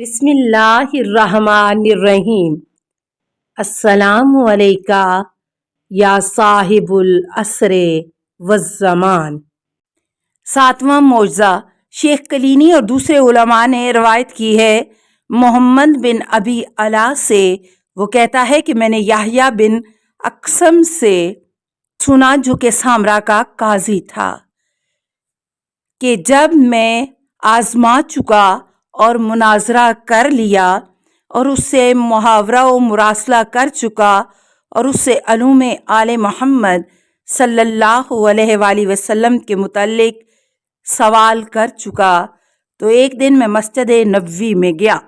بسم اللہ الرحمن الرحیم۔ السلام علیکہ یا صاحب العصر والزمان۔ ساتواں معجزہ شیخ کلینی اور دوسرے علماء نے روایت کی ہے محمد بن ابی علا سے، وہ کہتا ہے کہ میں نے یحییٰ بن اقسم سے سنا جو کہ سامرا کا قاضی تھا کہ جب میں آزما چکا اور مناظرہ کر لیا اور اس سے محاورہ و مراسلہ کر چکا اور اس سے علوم آل محمد صلی اللہ علیہ وآلہ وسلم کے متعلق سوال کر چکا، تو ایک دن میں مسجد نبوی میں گیا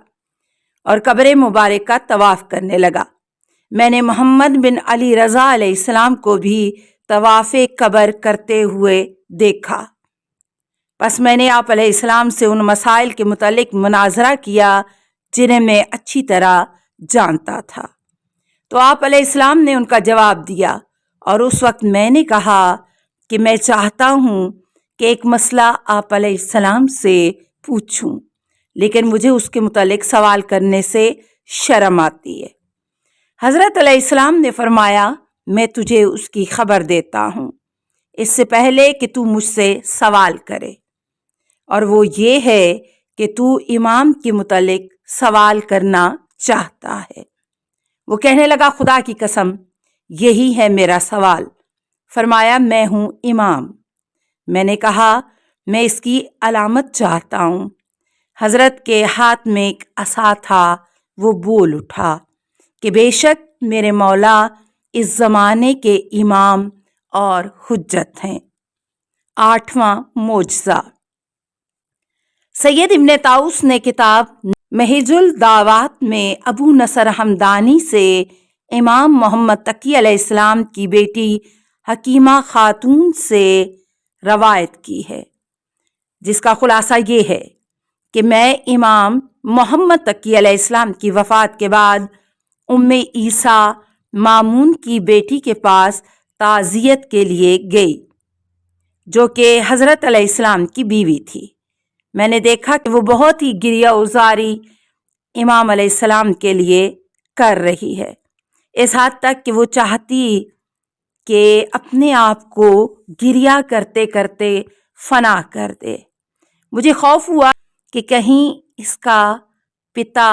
اور قبر مبارک کا طواف کرنے لگا۔ میں نے محمد بن علی رضا علیہ السلام کو بھی طواف قبر کرتے ہوئے دیکھا۔ پس میں نے آپ علیہ السلام سے ان مسائل کے متعلق مناظرہ کیا جنہیں میں اچھی طرح جانتا تھا، تو آپ علیہ السلام نے ان کا جواب دیا، اور اس وقت میں نے کہا کہ میں چاہتا ہوں کہ ایک مسئلہ آپ علیہ السلام سے پوچھوں، لیکن مجھے اس کے متعلق سوال کرنے سے شرم آتی ہے۔ حضرت علیہ السلام نے فرمایا میں تجھے اس کی خبر دیتا ہوں اس سے پہلے کہ تو مجھ سے سوال کرے، اور وہ یہ ہے کہ تو امام کے متعلق سوال کرنا چاہتا ہے۔ وہ کہنے لگا خدا کی قسم یہی ہے میرا سوال۔ فرمایا میں ہوں امام۔ میں نے کہا میں اس کی علامت چاہتا ہوں۔ حضرت کے ہاتھ میں ایک عصا تھا، وہ بول اٹھا کہ بے شک میرے مولا اس زمانے کے امام اور حجت ہیں۔ آٹھواں معجزہ سید ابن طاؤس نے کتاب محج الدعوات میں ابو نصر ہمدانی سے امام محمد تقی علیہ السلام کی بیٹی حکیمہ خاتون سے روایت کی ہے، جس کا خلاصہ یہ ہے کہ میں امام محمد تقی علیہ السلام کی وفات کے بعد ام عیسیٰ مامون کی بیٹی کے پاس تعزیت کے لیے گئی، جو کہ حضرت علیہ السلام کی بیوی تھی۔ میں نے دیکھا کہ وہ بہت ہی گریہ ازاری امام علیہ السلام کے لیے کر رہی ہے، اس حد تک کہ وہ چاہتی کہ اپنے آپ کو گریہ کرتے کرتے فنا کر دے۔ مجھے خوف ہوا کہ کہیں اس کا پتا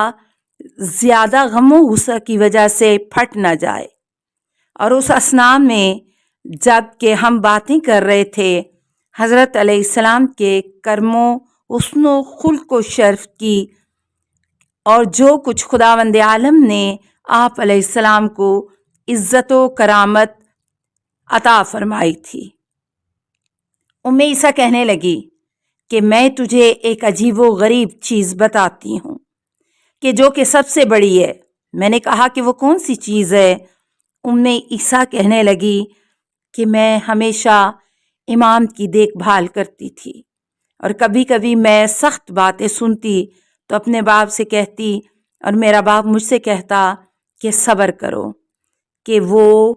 زیادہ غم و غصہ کی وجہ سے پھٹ نہ جائے، اور اس اثناء میں جب کہ ہم باتیں کر رہے تھے حضرت علیہ السلام کے کرم و حسن و خلق و شرف کی اور جو کچھ خداوند عالم نے آپ علیہ السلام کو عزت و کرامت عطا فرمائی تھی، ام عیسیٰ کہنے لگی کہ میں تجھے ایک عجیب و غریب چیز بتاتی ہوں کہ جو کہ سب سے بڑی ہے۔ میں نے کہا کہ وہ کون سی چیز ہے؟ ام عیسیٰ کہنے لگی کہ میں ہمیشہ امام کی دیکھ بھال کرتی تھی، اور کبھی کبھی میں سخت باتیں سنتی تو اپنے باپ سے کہتی، اور میرا باپ مجھ سے کہتا کہ صبر کرو کہ وہ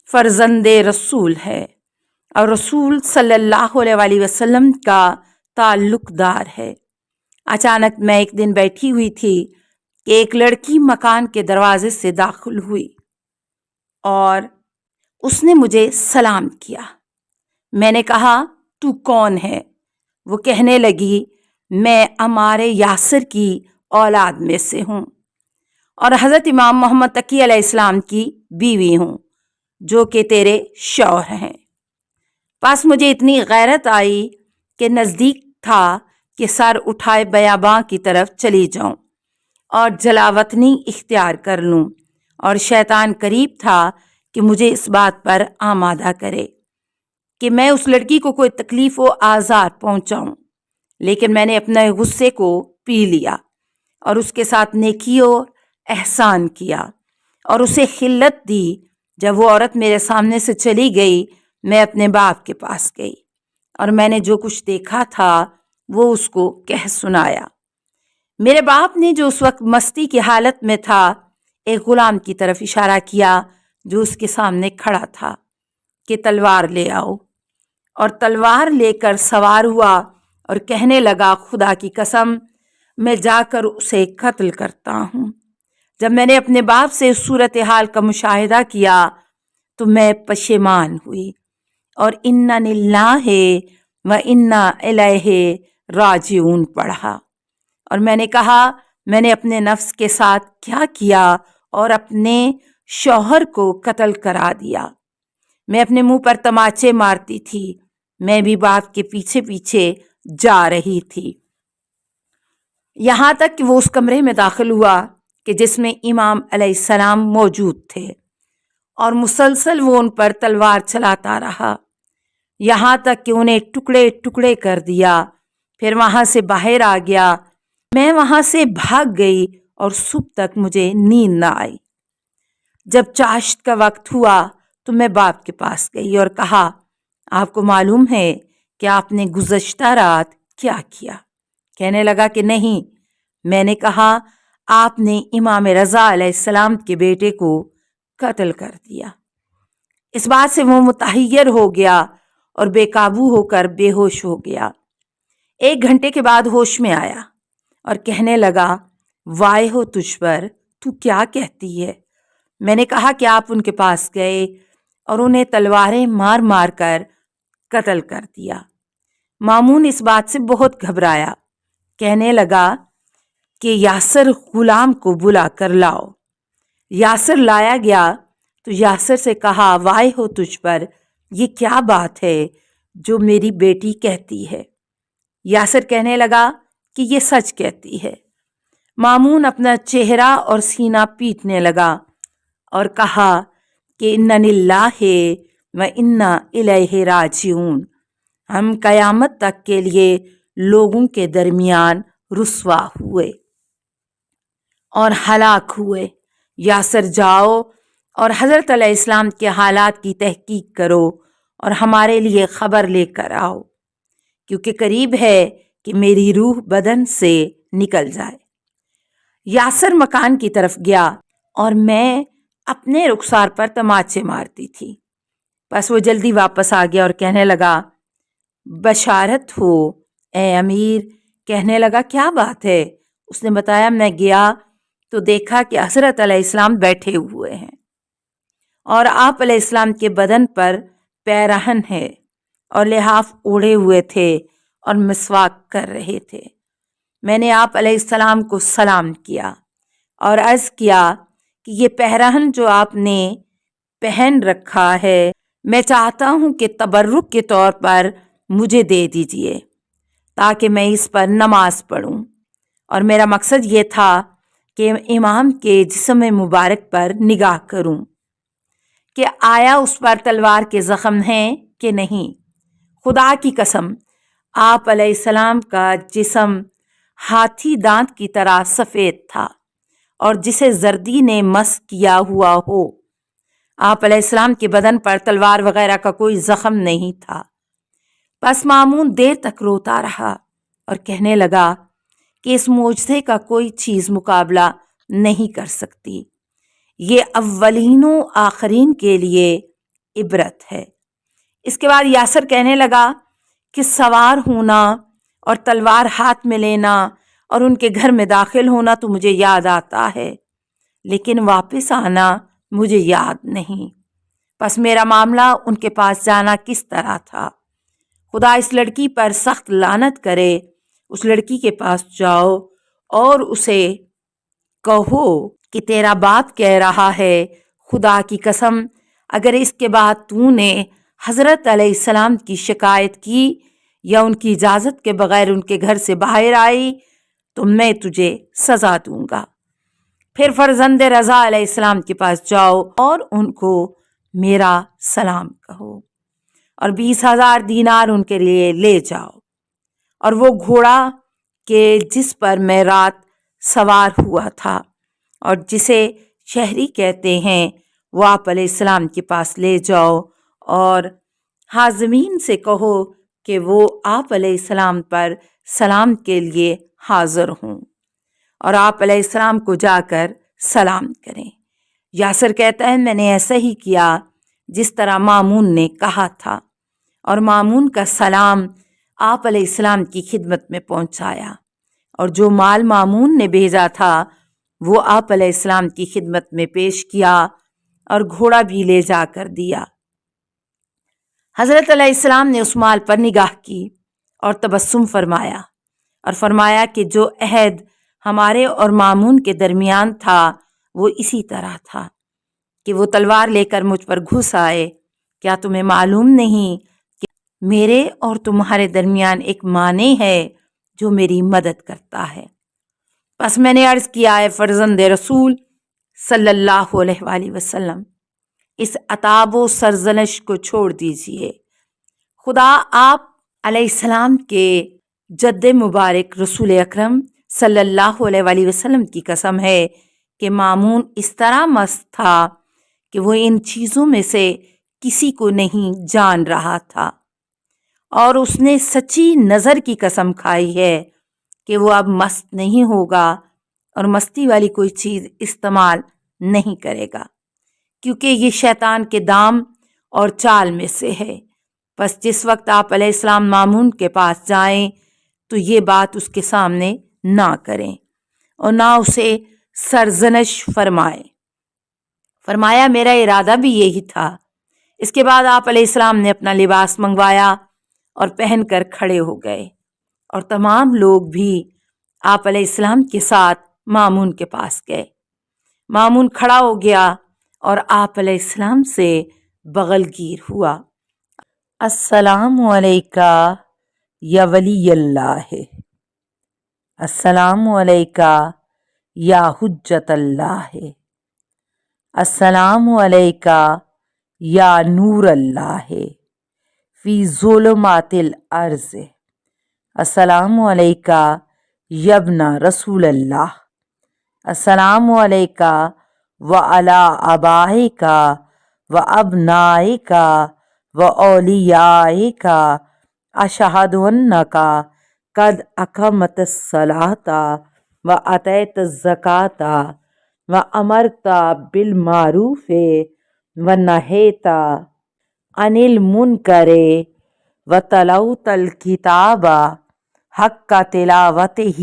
فرزند رسول ہے اور رسول صلی اللہ علیہ وآلہ وسلم کا تعلق دار ہے۔ اچانک میں ایک دن بیٹھی ہوئی تھی کہ ایک لڑکی مکان کے دروازے سے داخل ہوئی اور اس نے مجھے سلام کیا۔ میں نے کہا تو کون ہے؟ وہ کہنے لگی میں عمار یاسر کی اولاد میں سے ہوں اور حضرت امام محمد تقی علیہ السلام کی بیوی ہوں جو کہ تیرے شوہر ہیں۔ پس مجھے اتنی غیرت آئی کہ نزدیک تھا کہ سر اٹھائے بیاباں کی طرف چلی جاؤں اور جلاوطنی اختیار کر لوں، اور شیطان قریب تھا کہ مجھے اس بات پر آمادہ کرے کہ میں اس لڑکی کو کوئی تکلیف و آزار پہنچاؤں، لیکن میں نے اپنے غصے کو پی لیا اور اس کے ساتھ نیکی اور احسان کیا اور اسے خلت دی۔ جب وہ عورت میرے سامنے سے چلی گئی میں اپنے باپ کے پاس گئی اور میں نے جو کچھ دیکھا تھا وہ اس کو کہہ سنایا۔ میرے باپ نے جو اس وقت مستی کی حالت میں تھا ایک غلام کی طرف اشارہ کیا جو اس کے سامنے کھڑا تھا کہ تلوار لے آؤ، اور تلوار لے کر سوار ہوا اور کہنے لگا خدا کی قسم میں جا کر اسے قتل کرتا ہوں۔ جب میں نے اپنے باپ سے اس صورتحال کا مشاہدہ کیا تو میں پشیمان ہوئی اور انا للہ و انا الیہ راجعون پڑھا، اور میں نے کہا میں نے اپنے نفس کے ساتھ کیا کیا اور اپنے شوہر کو قتل کرا دیا۔ میں اپنے منہ پر تماچے مارتی تھی، میں بھی باپ کے پیچھے پیچھے جا رہی تھی، یہاں تک کہ وہ اس کمرے میں داخل ہوا کہ جس میں امام علیہ السلام موجود تھے، اور مسلسل وہ ان پر تلوار چلاتا رہا یہاں تک کہ انہیں ٹکڑے ٹکڑے کر دیا۔ پھر وہاں سے باہر آ گیا، میں وہاں سے بھاگ گئی اور صبح تک مجھے نیند نہ آئی۔ جب چاشت کا وقت ہوا تو میں باپ کے پاس گئی اور کہا آپ کو معلوم ہے کہ آپ نے گزشتہ رات کیا کیا؟ کہنے لگا کہ نہیں۔ میں نے کہا آپ نے امام رضا علیہ السلام کے بیٹے کو قتل کر دیا۔ اس بات سے وہ متحیر ہو گیا اور بے قابو ہو کر بے ہوش ہو گیا۔ 1 گھنٹے کے بعد ہوش میں آیا اور کہنے لگا وائے ہو تجھ پر، تو کیا کہتی ہے؟ میں نے کہا کہ آپ ان کے پاس گئے اور انہیں تلواریں مار مار کر قتل کر دیا۔ مامون اس بات سے بہت گھبرایا، کہنے لگا کہ یاسر غلام کو بلا کر لاؤ۔ یاسر لایا گیا تو یاسر سے کہا وائے ہو تجھ پر، یہ کیا بات ہے جو میری بیٹی کہتی ہے؟ یاسر کہنے لگا کہ یہ سچ کہتی ہے۔ مامون اپنا چہرہ اور سینہ پیٹنے لگا اور کہا کہ انا للہ و انا الیہ راجعون، ہم قیامت تک کے لیے لوگوں کے درمیان رسوا ہوئے اور ہلاک ہوئے۔ یاسر جاؤ اور حضرت علیہ السلام کے حالات کی تحقیق کرو اور ہمارے لیے خبر لے کر آؤ، کیونکہ قریب ہے کہ میری روح بدن سے نکل جائے۔ یاسر مکان کی طرف گیا اور میں اپنے رخسار پر تماچے مارتی تھی، بس وہ جلدی واپس آ گیا اور کہنے لگا بشارت ہو اے امیر۔ کہنے لگا کیا بات ہے؟ اس نے بتایا میں گیا تو دیکھا کہ حضرت علیہ السلام بیٹھے ہوئے ہیں اور آپ علیہ السلام کے بدن پر پیرہن ہے اور لحاف اوڑھے ہوئے تھے اور مسواک کر رہے تھے۔ میں نے آپ علیہ السلام کو سلام کیا اور عرض کیا کہ یہ پیرہن جو آپ نے پہن رکھا ہے میں چاہتا ہوں کہ تبرک کے طور پر مجھے دے دیجئے تاکہ میں اس پر نماز پڑھوں، اور میرا مقصد یہ تھا کہ امام کے جسم مبارک پر نگاہ کروں کہ آیا اس پر تلوار کے زخم ہیں کہ نہیں۔ خدا کی قسم آپ علیہ السلام کا جسم ہاتھی دانت کی طرح سفید تھا اور جسے زردی نے مس کیا ہوا ہو۔ آپ علیہ السلام کے بدن پر تلوار وغیرہ کا کوئی زخم نہیں تھا۔ بس مامون دیر تک روتا رہا اور کہنے لگا کہ اس معجزے کا کوئی چیز مقابلہ نہیں کر سکتی، یہ اولین و آخرین کے لیے عبرت ہے۔ اس کے بعد یاسر کہنے لگا کہ سوار ہونا اور تلوار ہاتھ میں لینا اور ان کے گھر میں داخل ہونا تو مجھے یاد آتا ہے، لیکن واپس آنا مجھے یاد نہیں۔ پس میرا معاملہ ان کے پاس جانا کس طرح تھا؟ خدا اس لڑکی پر سخت لعنت کرے۔ اس لڑکی کے پاس جاؤ اور اسے کہو کہ تیرا باپ کہہ رہا ہے خدا کی قسم اگر اس کے بعد تو نے حضرت علیہ السلام کی شکایت کی یا ان کی اجازت کے بغیر ان کے گھر سے باہر آئی تو میں تجھے سزا دوں گا۔ پھر فرزند رضا علیہ السلام کے پاس جاؤ اور ان کو میرا سلام کہو اور 20,000 دینار ان کے لیے لے جاؤ، اور وہ گھوڑا کہ جس پر میں رات سوار ہوا تھا اور جسے شہری کہتے ہیں وہ آپ علیہ السلام کے پاس لے جاؤ اور حاضمین سے کہو کہ وہ آپ علیہ السلام پر سلام کے لیے حاضر ہوں اور آپ علیہ السلام کو جا کر سلام کریں۔ یاسر کہتا ہے میں نے ایسا ہی کیا جس طرح مامون نے کہا تھا، اور مامون کا سلام آپ علیہ السلام کی خدمت میں پہنچایا اور جو مال مامون نے بھیجا تھا وہ آپ علیہ السلام کی خدمت میں پیش کیا اور گھوڑا بھی لے جا کر دیا۔ حضرت علیہ السلام نے اس مال پر نگاہ کی اور تبسم فرمایا اور فرمایا کہ جو عہد ہمارے اور مامون کے درمیان تھا وہ اسی طرح تھا کہ وہ تلوار لے کر مجھ پر گھس آئے۔ کیا تمہیں معلوم نہیں کہ میرے اور تمہارے درمیان ایک معنی ہے جو میری مدد کرتا ہے؟ پس میں نے عرض کیا، اے فرزند رسول صلی اللہ علیہ وآلہ وسلم، اس عتاب و سرزنش کو چھوڑ دیجئے۔ خدا آپ علیہ السلام کے جد مبارک رسول اکرم صلی اللہ علیہ وآلہ وسلم کی قسم ہے کہ مامون اس طرح مست تھا کہ وہ ان چیزوں میں سے کسی کو نہیں جان رہا تھا، اور اس نے سچی نظر کی قسم کھائی ہے کہ وہ اب مست نہیں ہوگا اور مستی والی کوئی چیز استعمال نہیں کرے گا، کیونکہ یہ شیطان کے دام اور چال میں سے ہے۔ پس جس وقت آپ علیہ السلام مامون کے پاس جائیں تو یہ بات اس کے سامنے نہ کریں اور نہ اسے سرزنش فرمائیں۔ فرمایا میرا ارادہ بھی یہی تھا۔ اس کے بعد آپ علیہ السلام نے اپنا لباس منگوایا اور پہن کر کھڑے ہو گئے، اور تمام لوگ بھی آپ علیہ السلام کے ساتھ مامون کے پاس گئے۔ مامون کھڑا ہو گیا اور آپ علیہ السلام سے بغل گیر ہوا۔ السلام علیکہ یا ولی اللہ، السلام علیکہ یا حجت اللہ، السلام علیکہ یا نور اللہ فی ظلمات الارض، السلام علیکہ یا ابن رسول اللہ، السلام علیکہ وعلی آبائک و ابنائک و اولیائک، اشہد انک قد اقمت الصلاۃ و اتیت الزکاۃ و امرت بالمعروف و نہیت عن المنکر و تلوت الکتاب حق تلاوتہ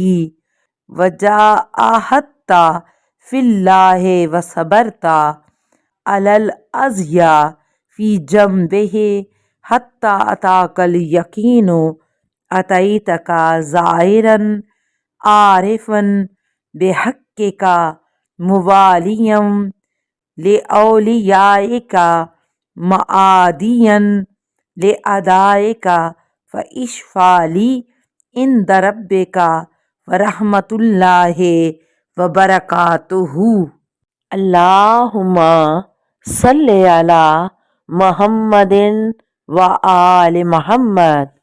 و جاہدت فی اللہ و صبرت علی الاذی فی جنبہ حتی اتاک الیقین، اتیتک زائرا عارفا بحقک موالیا لأولیائک معادیا لأعدائک، فاشفع لی عند ربک ورحمۃ اللہ وبرکاتہ۔ اللہم صلی علی محمد و آل محمد۔